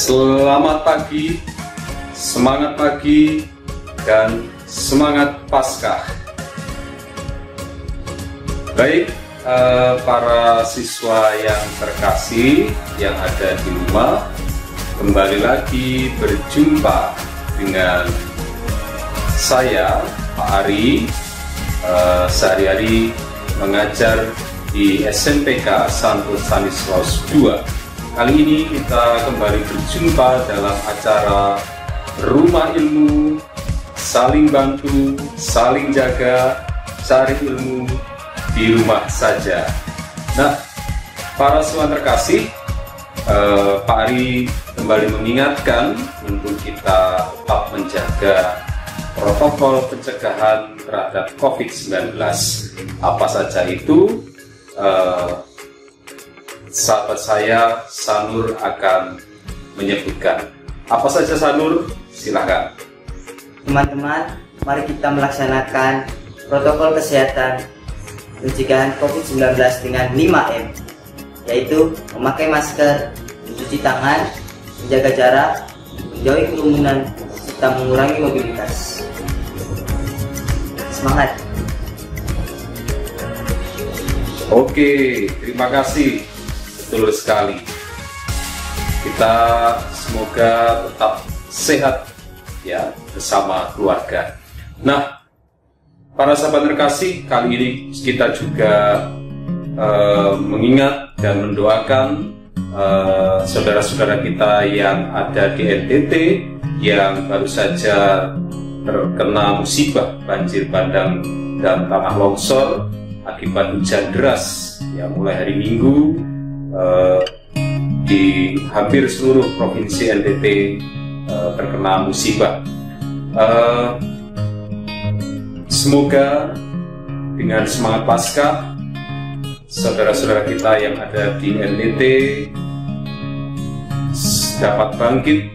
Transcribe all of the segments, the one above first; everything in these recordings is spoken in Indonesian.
Selamat pagi, semangat pagi, dan semangat Paskah. Baik, para siswa yang terkasih yang ada di rumah, kembali lagi berjumpa dengan saya, Pak Ari. Sehari-hari mengajar di SMPK Santo Stanislaus II. Kali ini kita kembali berjumpa dalam acara Rumah Ilmu, saling bantu, saling jaga, cari ilmu di rumah saja. Nah, para siswa terkasih, Pak Ari kembali mengingatkan untuk kita tetap menjaga protokol pencegahan terhadap COVID-19. Apa saja itu? Sahabat saya, Sanur, akan menyebutkan. Apa saja, Sanur? Silakan. Teman-teman, mari kita melaksanakan protokol kesehatan pencegahan COVID-19 dengan 5M, yaitu memakai masker, mencuci tangan, menjaga jarak, menjauhi kerumunan, serta mengurangi mobilitas. Semangat! Oke, terima kasih. Betul sekali. Kita semoga tetap sehat ya bersama keluarga. Nah, para sahabat terkasih, kali ini kita juga mengingat dan mendoakan saudara-saudara kita yang ada di NTT yang baru saja terkena musibah banjir bandang dan tanah longsor akibat hujan deras yang mulai hari Minggu di hampir seluruh provinsi NTT terkena musibah. Semoga dengan semangat Paskah, saudara-saudara kita yang ada di NTT dapat bangkit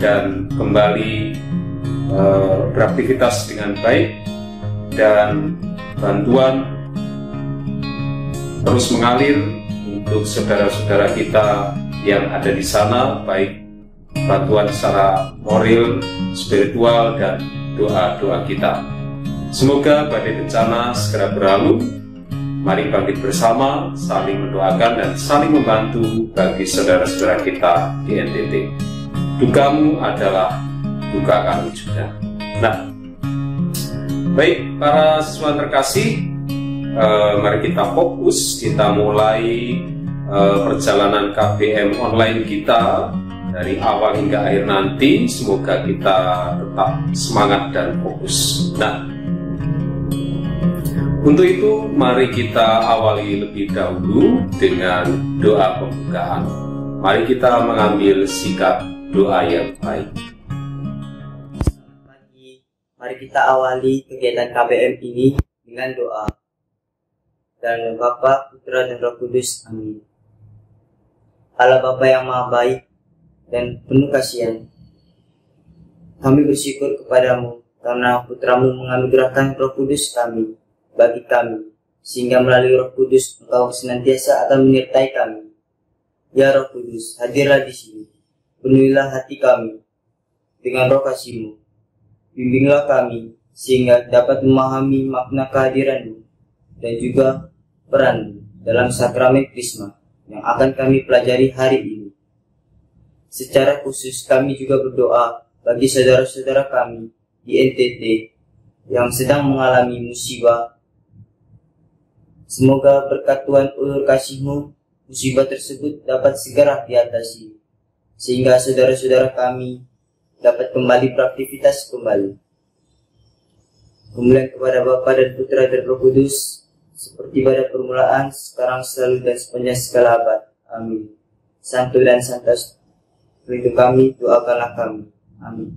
dan kembali beraktivitas dengan baik, dan bantuan terus mengalir untuk saudara-saudara kita yang ada di sana, baik bantuan secara moral, spiritual, dan doa-doa kita. Semoga badai bencana segera berlalu. Mari bangkit bersama, saling mendoakan dan saling membantu bagi saudara-saudara kita di NTT. Dukamu adalah duka kami juga. Nah, baik para siswa terkasih, mari kita fokus, kita mulai perjalanan KBM online kita dari awal hingga akhir nanti. Semoga kita tetap semangat dan fokus. Nah, untuk itu mari kita awali lebih dahulu dengan doa pembukaan. Mari kita mengambil sikap doa yang baik. Selamat pagi. Mari kita awali kegiatan KBM ini dengan doa. Dan Bapa, Putra, dan Roh Kudus. Amin. Allah Bapa yang Maha Baik dan penuh kasihan, kami bersyukur kepadamu karena Putramu menganugerahkan Roh Kudus bagi kami, sehingga melalui Roh Kudus Engkau senantiasa akan menyertai kami. Ya Roh Kudus, hadirlah di sini, penuhilah hati kami dengan roh kasih-Mu. Bimbinglah kami sehingga dapat memahami makna kehadiran-Mu dan juga peran dalam sakramen Krisma yang akan kami pelajari hari ini. Secara khusus kami juga berdoa bagi saudara-saudara kami di NTT yang sedang mengalami musibah. Semoga berkat Tuhan ulur kasih-Mu, musibah tersebut dapat segera diatasi, sehingga saudara-saudara kami dapat kembali beraktivitas kembali. Kemuliaan kepada Bapa dan Putra dan Roh Kudus, seperti pada permulaan, sekarang, selalu, dan sepanjang segala abad. Amin. Santo dan Santas, pelindung kami, doakanlah kami. Amin.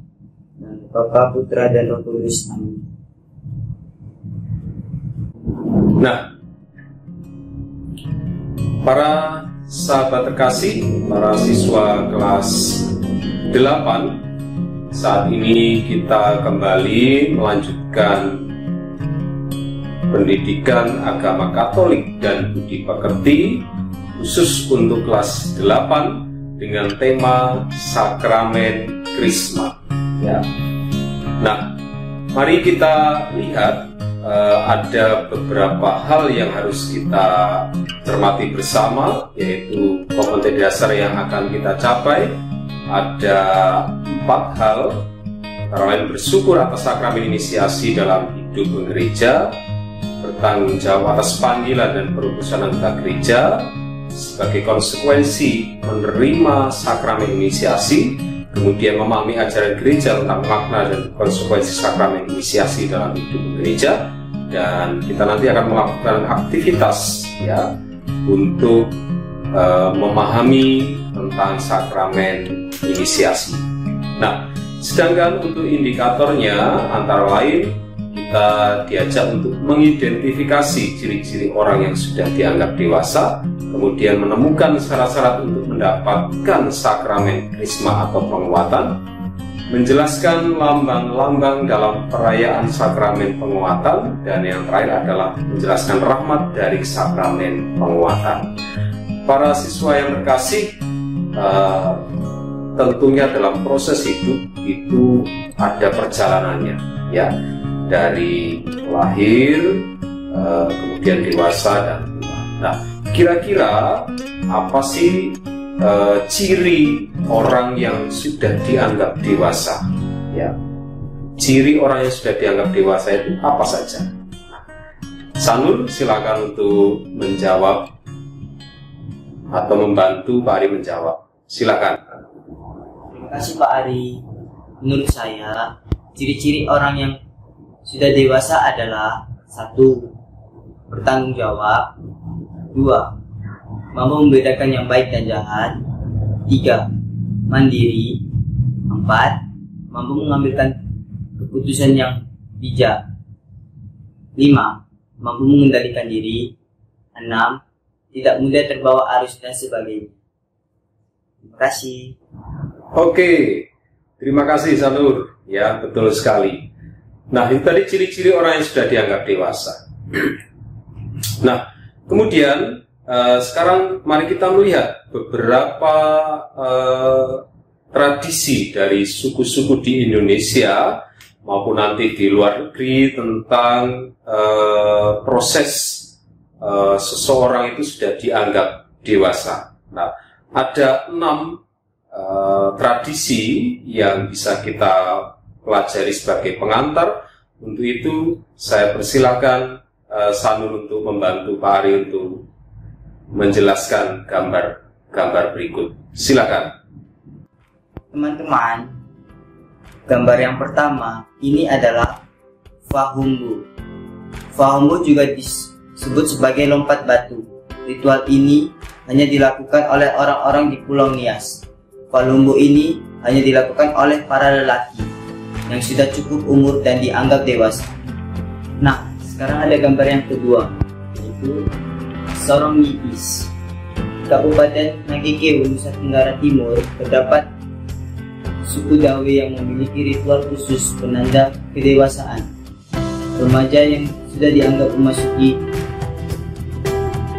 Dan Bapa, Putra, dan Roh Kudus. Amin. Nah, para sahabat terkasih, para siswa kelas 8, saat ini kita kembali melanjutkan pendidikan agama Katolik dan budi pekerti khusus untuk kelas 8 dengan tema Sakramen Krisma. Ya. Nah, mari kita lihat ada beberapa hal yang harus kita cermati bersama, yaitu kompetensi dasar yang akan kita capai. Ada 4 hal, antara lain bersyukur atas sakramen inisiasi dalam hidup gereja, bertanggung jawab atas panggilan dan perutusan anggota gereja sebagai konsekuensi menerima sakramen inisiasi, kemudian memahami ajaran gereja tentang makna dan konsekuensi sakramen inisiasi dalam hidup gereja, dan kita nanti akan melakukan aktivitas ya untuk memahami tentang sakramen inisiasi. Nah, sedangkan untuk indikatornya antara lain kita diajak untuk mengidentifikasi ciri-ciri orang yang sudah dianggap dewasa, kemudian menemukan syarat-syarat untuk mendapatkan sakramen krisma atau penguatan, menjelaskan lambang-lambang dalam perayaan sakramen penguatan, dan yang terakhir adalah menjelaskan rahmat dari sakramen penguatan. Para siswa yang terkasih, tentunya dalam proses hidup itu ada perjalanannya, ya, dari lahir, kemudian dewasa dan tua. Nah, kira-kira apa sih ciri orang yang sudah dianggap dewasa? Ya, ciri orang yang sudah dianggap dewasa itu apa saja? Sanur, silakan untuk menjawab atau membantu Pak Ari menjawab. Silakan. Terima kasih Pak Ari. Menurut saya, ciri-ciri orang yang sudah dewasa adalah 1. Bertanggung jawab. 2. Mampu membedakan yang baik dan jahat. 3. Mandiri. 4. Mampu mengambilkan keputusan yang bijak. 5. Mampu mengendalikan diri. 6. Tidak mudah terbawa arus dan sebagainya. Terima kasih. Oke, terima kasih Sanur. Ya, betul sekali. Nah, itu tadi ciri-ciri orang yang sudah dianggap dewasa. Nah, kemudian sekarang mari kita melihat beberapa tradisi dari suku-suku di Indonesia maupun nanti di luar negeri tentang proses seseorang itu sudah dianggap dewasa. Nah, ada 6 tradisi yang bisa kita pelajari sebagai pengantar. Untuk itu saya persilakan Sanur untuk membantu Pak Ari untuk menjelaskan gambar berikut. Silakan. Teman-teman, gambar yang pertama ini adalah Fahumbu. Fahumbu juga disebut sebagai lompat batu. Ritual ini hanya dilakukan oleh orang-orang di Pulau Nias. Fahumbu ini hanya dilakukan oleh para lelaki yang sudah cukup umur dan dianggap dewasa. Nah, sekarang ada gambar yang kedua, yaitu Sorong Ngipis. Di Kabupaten Nageke, Nusa Tenggara Timur, terdapat suku Dawe yang memiliki ritual khusus penanda kedewasaan. Remaja yang sudah dianggap memasuki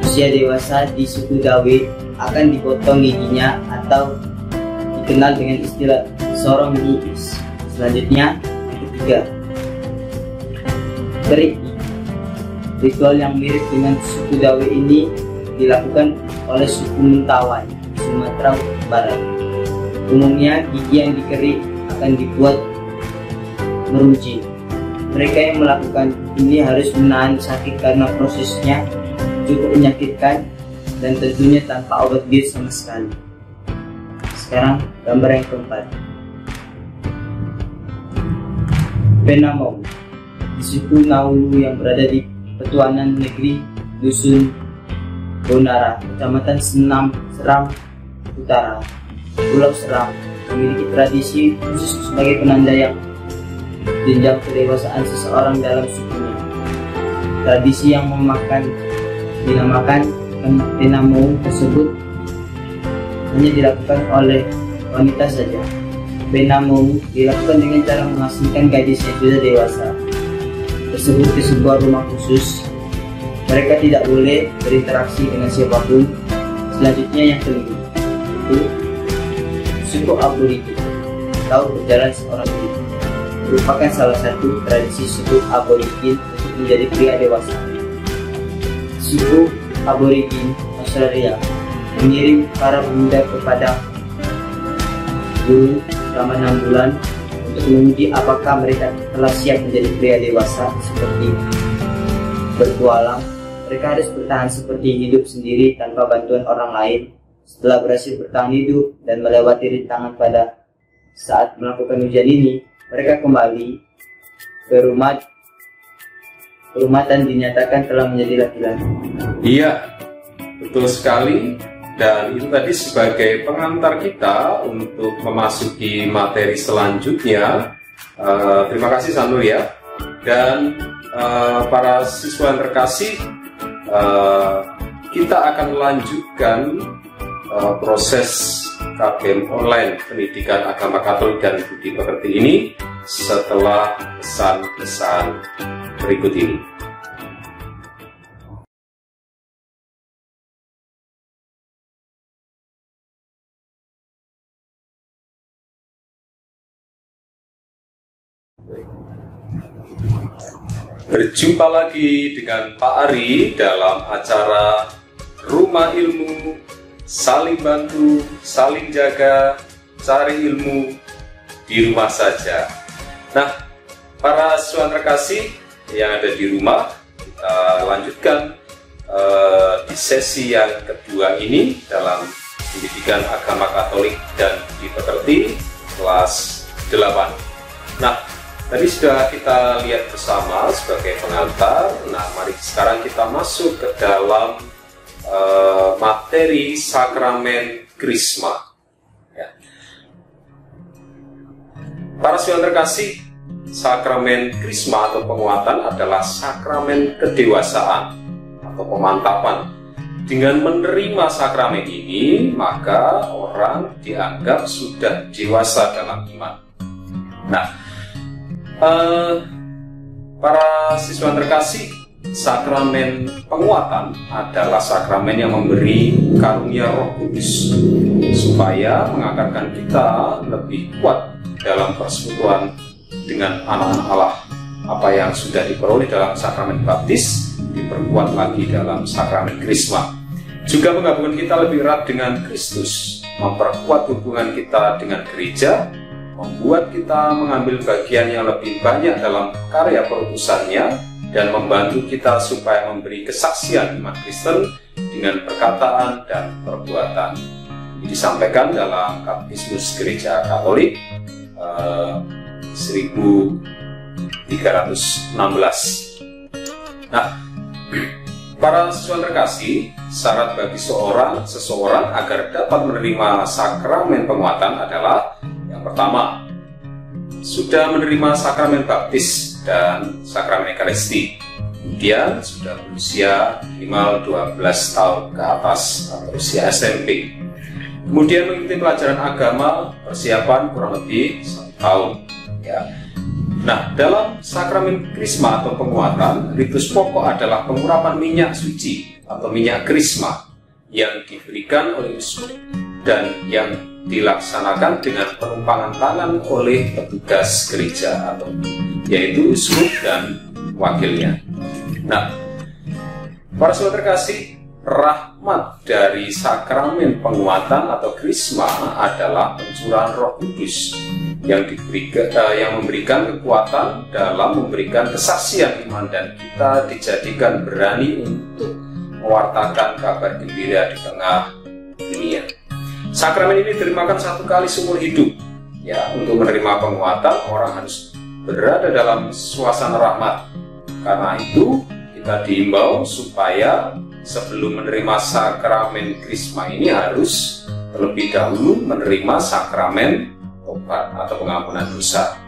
usia dewasa di suku Dawe akan dipotong giginya atau dikenal dengan istilah Sorong Ngipis. Selanjutnya, yang ketiga, Beriki. Ritual yang mirip dengan suku Dawe ini dilakukan oleh suku Mentawai, Sumatera Barat. Umumnya gigi yang dikerik akan dibuat meruncing. Mereka yang melakukan ini harus menahan sakit karena prosesnya cukup menyakitkan dan tentunya tanpa obat bius sama sekali. Sekarang gambar yang keempat. Penamong. Di suku Naulu yang berada di Petuanan Negeri Dusun Bonara, Kecamatan Seram Utara, Pulau Seram, memiliki tradisi khusus sebagai penanda yang jenjang kedewasaan seseorang dalam sukunya. Tradisi yang dinamakan Penamong tersebut hanya dilakukan oleh wanita saja. Penamong dilakukan dengan cara mengasingkan gadis yang sudah dewasa tersebut ke sebuah rumah khusus. Mereka tidak boleh berinteraksi dengan siapapun. Selanjutnya yang kelima, itu suku aborigin atau berjalan seorang diri merupakan salah satu tradisi suku aborigin untuk menjadi pria dewasa. Suku aborigin Australia mengirim para pemuda kepada guru selama 6 bulan untuk menguji apakah mereka telah siap menjadi pria dewasa seperti bertualang. Mereka harus bertahan seperti hidup sendiri tanpa bantuan orang lain. Setelah berhasil bertahan hidup dan melewati rintangan pada saat melakukan ujian ini, mereka kembali ke rumah dan dinyatakan telah menjadi laki-laki. Iya, betul sekali. Dan itu tadi sebagai pengantar kita untuk memasuki materi selanjutnya. Terima kasih Sanur ya. Dan para siswa yang terkasih, kita akan melanjutkan proses KBM online Pendidikan Agama Katolik dan Budi Pekerti ini setelah pesan-pesan berikut ini. Berjumpa lagi dengan Pak Ari dalam acara Rumah Ilmu, saling bantu, saling jaga, cari ilmu di rumah saja. Nah, para siswa terkasih yang ada di rumah, kita lanjutkan di sesi yang kedua ini dalam Pendidikan Agama Katolik dan Budi Pekerti kelas 8. Nah, tadi sudah kita lihat bersama sebagai pengantar. Nah, mari sekarang kita masuk ke dalam materi sakramen Krisma. Ya. Para siswa terkasih, sakramen Krisma atau penguatan adalah sakramen kedewasaan atau pemantapan. Dengan menerima sakramen ini, maka orang dianggap sudah dewasa dalam iman. Nah, para siswa terkasih, sakramen penguatan adalah sakramen yang memberi karunia Roh Kudus supaya mengakarkan kita lebih kuat dalam persekutuan dengan anak-anak Allah. Apa yang sudah diperoleh dalam sakramen baptis diperkuat lagi dalam sakramen Krisma. Juga menggabungkan kita lebih erat dengan Kristus, memperkuat hubungan kita dengan gereja, membuat kita mengambil bagian yang lebih banyak dalam karya perutusannya, dan membantu kita supaya memberi kesaksian iman Kristen dengan perkataan dan perbuatan. Ini disampaikan dalam Katekismus Gereja Katolik 1316. Nah, para siswa terkasih, syarat bagi seseorang agar dapat menerima sakramen penguatan adalah yang pertama, sudah menerima sakramen baptis dan sakramen Ekaristi, kemudian sudah berusia minimal 12 tahun ke atas atau usia SMP, kemudian mengikuti pelajaran agama persiapan kurang lebih 1 tahun ya. Nah, dalam sakramen Krisma atau penguatan, ritus pokok adalah pengurapan minyak suci atau minyak Krisma yang diberikan oleh uskup dan yang dilaksanakan dengan penumpangan tangan oleh petugas gereja atau yaitu uskup dan wakilnya. Nah, para saudara terkasih, rahmat dari sakramen penguatan atau Krisma adalah pencurahan Roh Kudus yang memberikan kekuatan dalam memberikan kesaksian iman, dan kita dijadikan berani untuk mewartakan kabar gembira di tengah dunia. Sakramen ini diterimakan 1 kali seumur hidup. Ya, untuk menerima penguatan orang harus berada dalam suasana rahmat. Karena itu kita diimbau supaya sebelum menerima sakramen Krisma ini harus terlebih dahulu menerima sakramen tobat atau pengampunan dosa.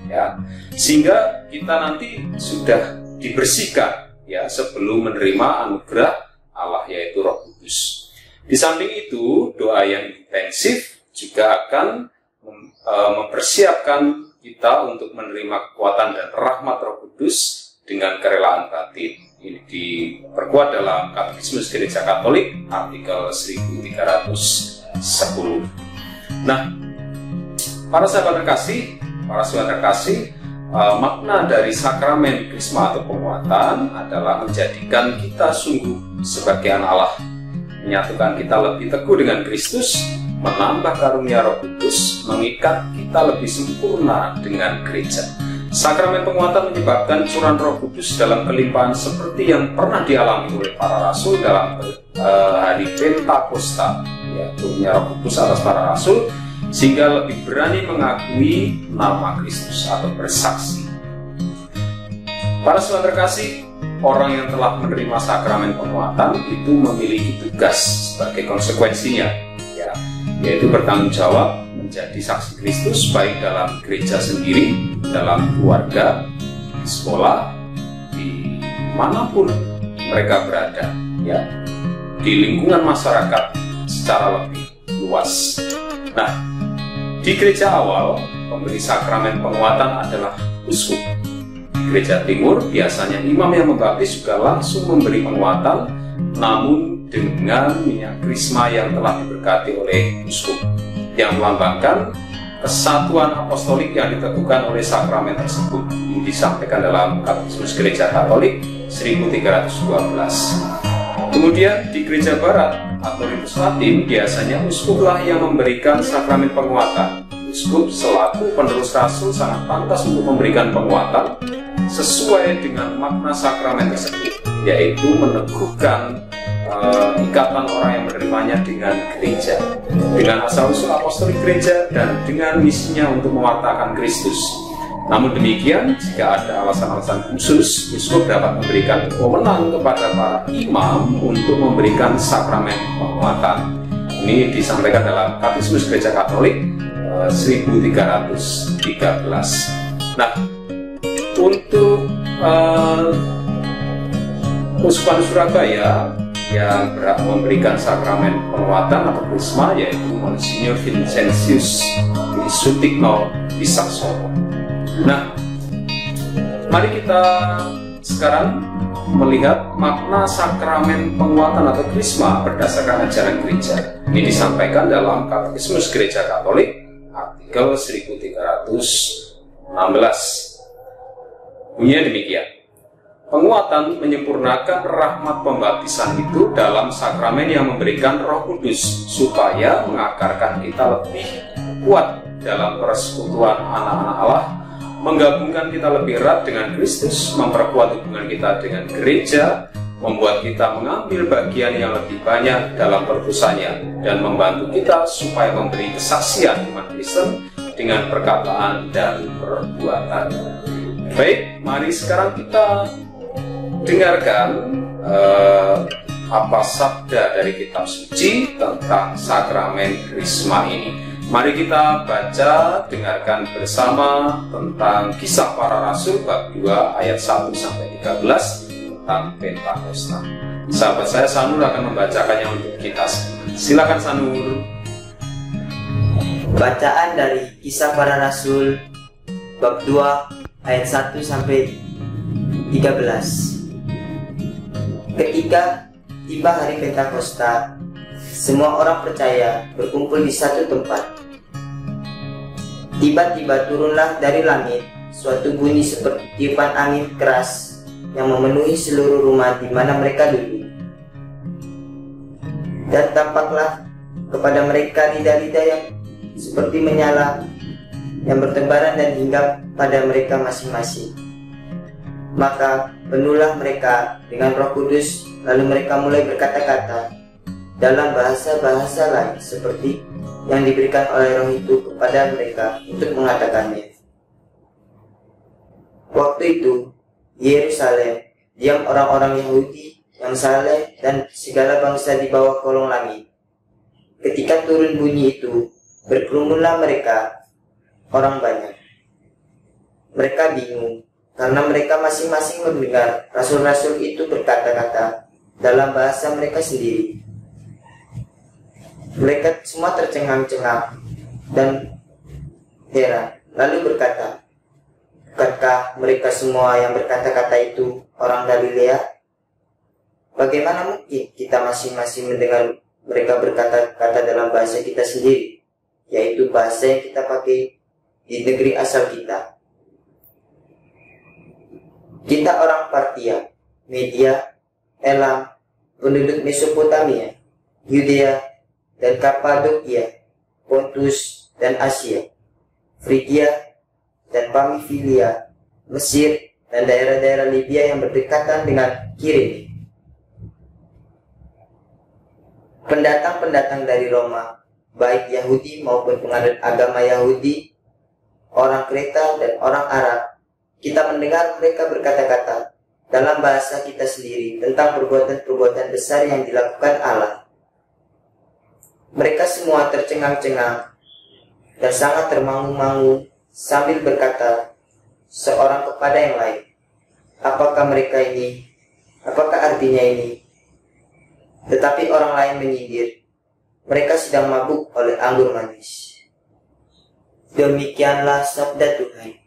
Ya, sehingga kita nanti sudah dibersihkan ya sebelum menerima anugerah Allah yaitu Roh Kudus. Di samping itu, doa yang intensif juga akan mempersiapkan kita untuk menerima kekuatan dan rahmat Roh Kudus dengan kerelaan batin. Ini diperkuat dalam Katekismus Gereja Katolik artikel 1310. Nah, Para sahabat terkasih, makna dari sakramen Krisma atau penguatan adalah menjadikan kita sungguh sebagai anak Allah, menyatukan kita lebih teguh dengan Kristus, menambah karunia Roh Kudus, mengikat kita lebih sempurna dengan gereja. Sakramen penguatan menyebabkan curahan Roh Kudus dalam kelimpahan seperti yang pernah dialami oleh para rasul dalam hari Pentakosta, ya, turunnya Roh Kudus atas para rasul, sehingga lebih berani mengakui nama Kristus atau bersaksi. Para saudara terkasih, orang yang telah menerima sakramen penguatan itu memiliki tugas sebagai konsekuensinya, ya, yaitu bertanggung jawab menjadi saksi Kristus baik dalam gereja sendiri, dalam keluarga, di sekolah, di manapun mereka berada, ya, di lingkungan masyarakat secara lebih luas. Nah, di gereja awal, pemberi sakramen penguatan adalah uskup. Di gereja timur, biasanya imam yang membaptis juga langsung memberi penguatan, namun dengan minyak krisma yang telah diberkati oleh uskup, yang melambangkan kesatuan apostolik yang ditentukan oleh sakramen tersebut. Ini disampaikan dalam Katekismus Gereja Katolik 1312. Kemudian di gereja barat atau Ritus Latin, biasanya uskuplah yang memberikan sakramen penguatan. Uskup selaku penerus rasul sangat pantas untuk memberikan penguatan sesuai dengan makna sakramen tersebut, yaitu meneguhkan ikatan orang yang menerimanya dengan gereja, dengan asal-usul apostolik gereja, dan dengan misinya untuk mewartakan Kristus. Namun demikian, jika ada alasan-alasan khusus, uskup dapat memberikan wewenang kepada para imam untuk memberikan sakramen penguatan. Ini disampaikan dalam Katekismus Gereja Katolik 1313. Nah, untuk Uskupan Surabaya yang berhak memberikan sakramen penguatan atau krisma yaitu Monsignor Vincentius Sutikno Wicaksono. Nah, mari kita sekarang melihat makna sakramen penguatan atau krisma berdasarkan ajaran gereja. Ini disampaikan dalam Katekismus Gereja Katolik artikel 1316. Bunyinya demikian: penguatan menyempurnakan rahmat pembaptisan itu dalam sakramen yang memberikan Roh Kudus, supaya mengakarkan kita lebih kuat dalam persekutuan anak-anak Allah, menggabungkan kita lebih erat dengan Kristus, memperkuat hubungan kita dengan gereja, membuat kita mengambil bagian yang lebih banyak dalam perpusanya, dan membantu kita supaya memberi kesaksian iman Kristen dengan perkataan dan perbuatan. Baik, mari sekarang kita dengarkan apa sabda dari kitab suci tentang sakramen krisma ini. Mari kita baca, dengarkan bersama tentang Kisah Para Rasul bab 2 ayat 1 sampai 13 tentang Pentakosta. Sahabat saya Sanur akan membacakannya untuk kita. Silakan Sanur. Bacaan dari Kisah Para Rasul bab 2 ayat 1 sampai 13. Ketika tiba hari Pentakosta, semua orang percaya berkumpul di satu tempat. Tiba-tiba turunlah dari langit suatu bunyi seperti tiupan angin keras yang memenuhi seluruh rumah di mana mereka duduk. Dan tampaklah kepada mereka lidah-lidah yang seperti menyala, yang bertebaran dan hinggap pada mereka masing-masing. Maka penuhlah mereka dengan Roh Kudus, lalu mereka mulai berkata-kata dalam bahasa-bahasa lain seperti yang diberikan oleh Roh itu kepada mereka untuk mengatakannya. Waktu itu di Yerusalem diam orang-orang Yahudi yang saleh dan segala bangsa di bawah kolong langit. Ketika turun bunyi itu, berkerumunlah mereka, orang banyak. Mereka bingung karena mereka masing-masing mendengar rasul-rasul itu berkata-kata dalam bahasa mereka sendiri. Mereka semua tercengang-cengang dan heran, lalu berkata, bukankah mereka semua yang berkata-kata itu orang Galilea? Bagaimana mungkin kita masing-masing mendengar mereka berkata-kata dalam bahasa kita sendiri, yaitu bahasa yang kita pakai di negeri asal kita. Kita orang Partia, Media, Elam, penduduk Mesopotamia, Yudea, dan Kapadokia, Pontus dan Asia, Frigia dan Pamfilia, Mesir, dan daerah-daerah Libya yang berdekatan dengan Kirene. Pendatang-pendatang dari Roma, baik Yahudi maupun penganut agama Yahudi, orang Kreta dan orang Arab, kita mendengar mereka berkata-kata dalam bahasa kita sendiri tentang perbuatan-perbuatan besar yang dilakukan Allah. Mereka semua tercengang-cengang dan sangat termangu-mangu sambil berkata seorang kepada yang lain, apakah mereka ini? Apakah artinya ini? Tetapi orang lain menyindir, mereka sedang mabuk oleh anggur manis. Demikianlah sabda Tuhan.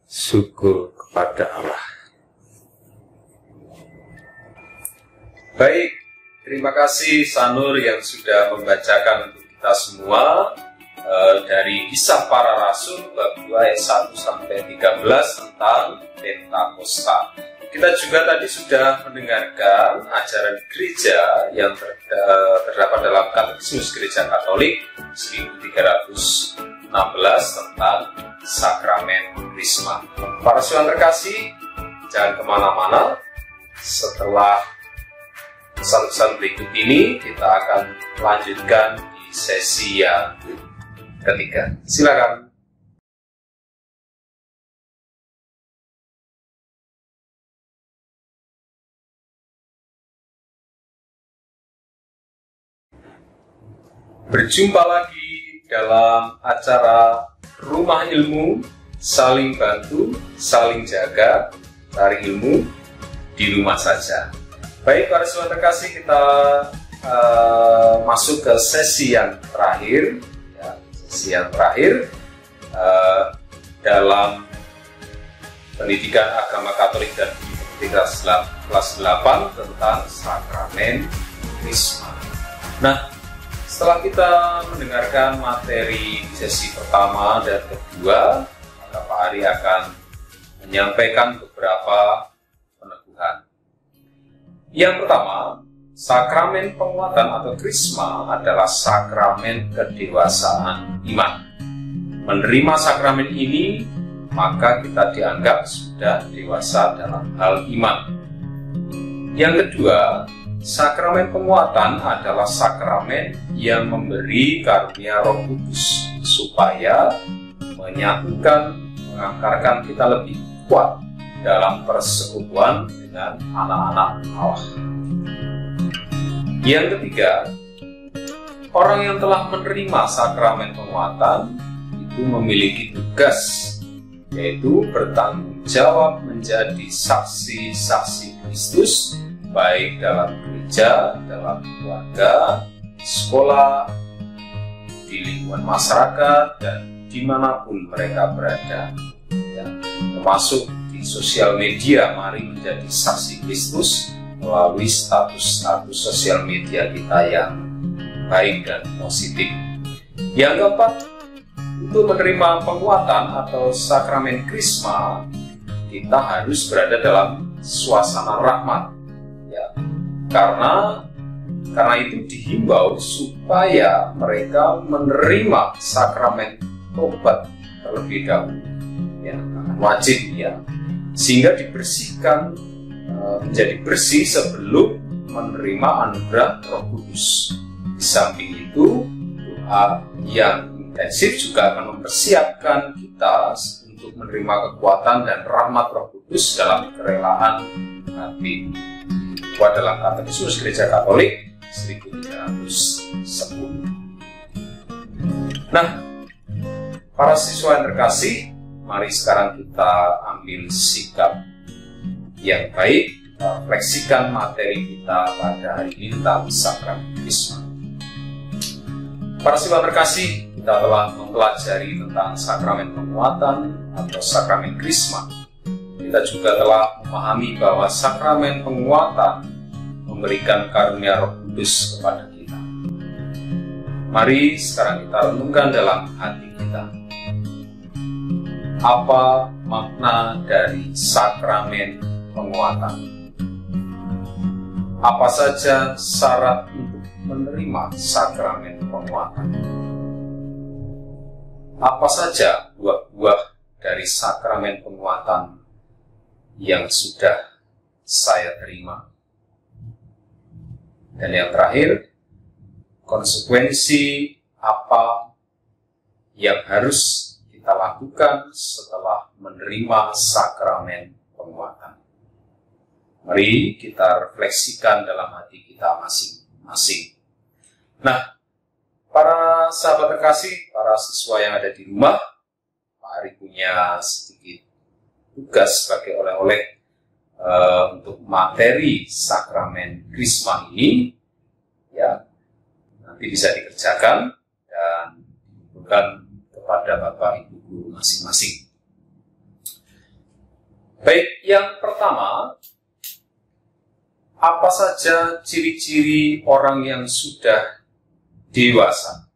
Syukur kepada Allah. Baik, terima kasih Sanur yang sudah membacakan untuk kita semua dari Kisah Para Rasul bab 2 ayat 1 sampai 13 tentang Pentakosta. Kita juga tadi sudah mendengarkan ajaran gereja yang terdapat dalam Katekismus Gereja Katolik 1316 tentang Sakramen Krisma. Para siswa terkasih, jangan kemana-mana. Setelah pesan-pesan berikut ini, kita akan lanjutkan di sesi yang ketiga. Silakan. Berjumpa lagi dalam acara Rumah Ilmu, saling bantu, saling jaga, cari ilmu di rumah saja. Baik, para siswa terkasih, kita masuk ke sesi yang terakhir, ya, sesi yang terakhir dalam pendidikan agama Katolik dan Universitas kelas 8 tentang Sakramen Krisma. Nah, setelah kita mendengarkan materi di sesi pertama dan kedua, maka Pak Ari akan menyampaikan beberapa peneguhan. Yang pertama, sakramen penguatan atau krisma adalah sakramen kedewasaan iman. Menerima sakramen ini, maka kita dianggap sudah dewasa dalam hal iman. Yang kedua, sakramen penguatan adalah sakramen yang memberi karunia Roh Kudus supaya menyatukan, mengantarkan kita lebih kuat dalam persekutuan dengan anak-anak Allah. Yang ketiga, orang yang telah menerima sakramen penguatan itu memiliki tugas, yaitu bertanggung jawab menjadi saksi-saksi Kristus, baik dalam gereja, dalam keluarga, sekolah, di lingkungan masyarakat, dan dimanapun mereka berada, ya, termasuk di sosial media. Mari menjadi saksi Kristus melalui status-status sosial media kita yang baik dan positif. Yang keempat, untuk menerima penguatan atau sakramen krisma, kita harus berada dalam suasana rahmat, ya, karena itu dihimbau supaya mereka menerima sakramen tobat terlebih dahulu, ya, wajib, ya, sehingga dibersihkan, menjadi bersih sebelum menerima anugerah Roh Kudus. Di samping itu, doa yang intensif juga akan mempersiapkan kita untuk menerima kekuatan dan rahmat Roh Kudus dalam kerelaan hati. Itu adalah Katekismus Gereja Katolik 1310. Nah, para siswa yang terkasih, mari sekarang kita ambil sikap yang baik, kita refleksikan materi kita pada hari ini tentang sakramen krisma. Para siswa terkasih, kita telah mempelajari tentang sakramen penguatan atau sakramen krisma. Kita juga telah memahami bahwa sakramen penguatan memberikan karunia Roh Kudus kepada kita. Mari sekarang kita renungkan dalam hati kita. apa makna dari sakramen penguatan? Apa saja syarat untuk menerima sakramen penguatan? Apa saja buah-buah dari sakramen penguatan yang sudah saya terima? Dan yang terakhir, konsekuensi apa yang harus kita lakukan setelah menerima sakramen penguatan? Mari kita refleksikan dalam hati kita masing-masing. Nah, para sahabat terkasih, para siswa yang ada di rumah, Pak Ari punya sedikit tugas sebagai oleh-oleh untuk materi sakramen Krisma ini, ya, nanti bisa dikerjakan dan diberikan kepada Bapak Ibu guru masing-masing. Baik, yang pertama, apa saja ciri-ciri orang yang sudah dewasa?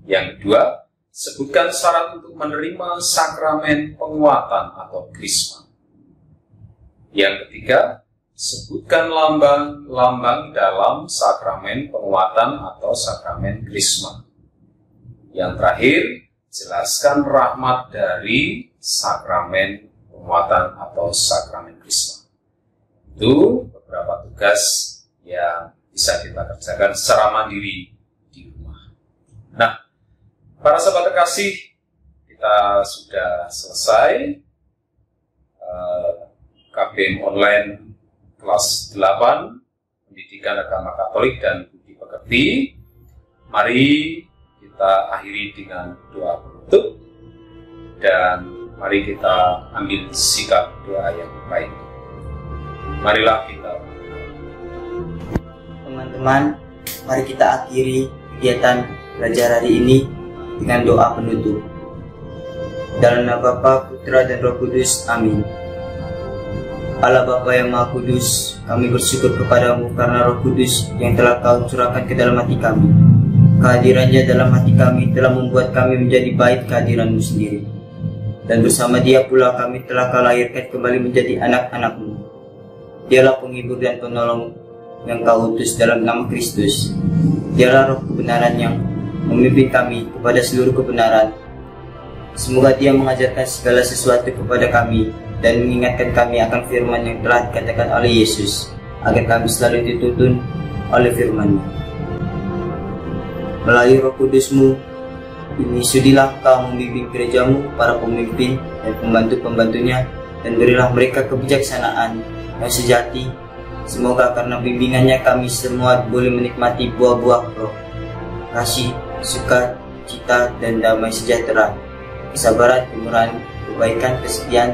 Yang kedua, sebutkan syarat untuk menerima sakramen penguatan atau Krisma. Yang ketiga, sebutkan lambang-lambang dalam sakramen penguatan atau sakramen Krisma. Yang terakhir, jelaskan rahmat dari sakramen penguatan atau sakramen Krisma. Itu beberapa tugas yang bisa kita kerjakan secara mandiri di rumah. Nah, para sahabat terkasih, kita sudah selesai KBM online kelas 8 Pendidikan Agama Katolik dan Budi Pekerti. Mari kita akhiri dengan doa penutup dan mari kita ambil sikap doa yang baik. Marilah kita. Teman-teman, mari kita akhiri kegiatan belajar hari ini dengan doa penutup. Dalam nama Bapa, Putra, dan Roh Kudus. Amin. Allah Bapa yang Maha Kudus, kami bersyukur kepadamu karena Roh Kudus yang telah Kau curahkan ke dalam hati kami. Kehadirannya dalam hati kami telah membuat kami menjadi baik kehadiran-Mu sendiri. Dan bersama Dia pula kami telah Kau lahirkan kembali menjadi anak-anak-Mu. Dialah penghibur dan penolong yang Kau utus dalam nama Kristus. Dialah Roh kebenaran yang memimpin kami kepada seluruh kebenaran. Semoga Dia mengajarkan segala sesuatu kepada kami dan mengingatkan kami akan firman yang telah dikatakan oleh Yesus, agar kami selalu dituntun oleh firman-Nya. Melalui Roh Kudus-Mu ini, sudilah Kau membimbing gereja-Mu, para pemimpin dan pembantu-pembantunya, dan berilah mereka kebijaksanaan yang sejati. Semoga karena bimbingannya kami semua boleh menikmati buah-buah roh, kasih, sukacita, dan damai sejahtera, kesabaran, kemurahan, kebaikan, kesetiaan,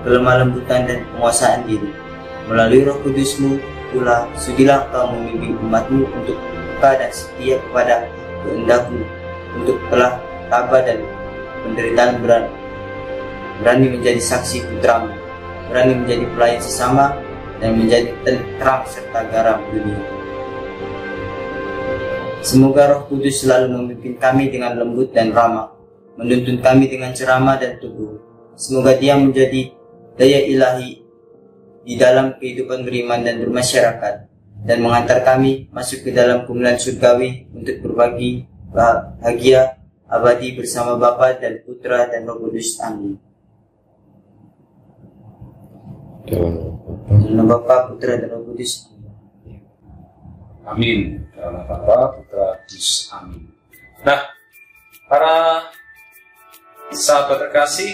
kelemah lembutan, dan penguasaan diri. Melalui Roh Kudus-Mu pula, sudilah Kau membimbing umat-Mu untuk peka dan setia kepada kehendak-Mu, untuk telah tabah dan penderitaan, berani menjadi saksi Putra-Mu, berani menjadi pelayan sesama, dan menjadi terang serta garam dunia. Semoga Roh Kudus selalu memimpin kami dengan lembut dan ramah, menuntun kami dengan ceramah dan teguh. Semoga Dia menjadi daya ilahi di dalam kehidupan beriman dan bermasyarakat, dan mengantar kami masuk ke dalam kemuliaan surgawi untuk berbagi bahagia abadi bersama Bapa dan Putra dan Roh Kudus. Amin. Dalam nama Bapa, Putra, dan Roh Kudus. Amin. Dalam nama Bapa, Putra, Kudus. Amin. Nah, para sahabat terkasih,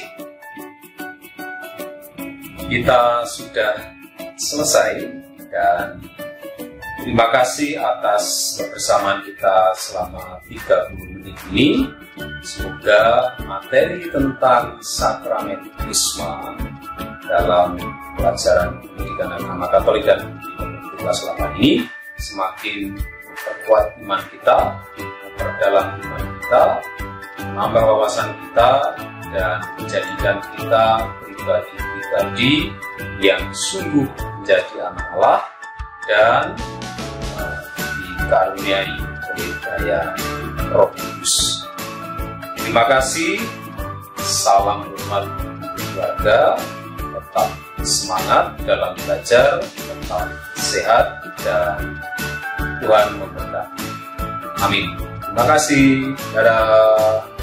kita sudah selesai dan terima kasih atas kebersamaan kita selama 30 menit ini. Semoga materi tentang sakramen Krisma dalam pelajaran pendidikan agama Katolik dan kelas 8 ini semakin memperkuat iman kita, memperdalam iman kita, menambah wawasan kita, dan menjadikan kita pribadi-pribadi yang sungguh menjadi anak Allah dan dikaruniai oleh daya Roh Kudus. Terima kasih. salam hormat keluarga, tetap semangat dalam belajar, tetap sehat, dan Tuhan memberkati. Amin. Terima kasih. Dadah.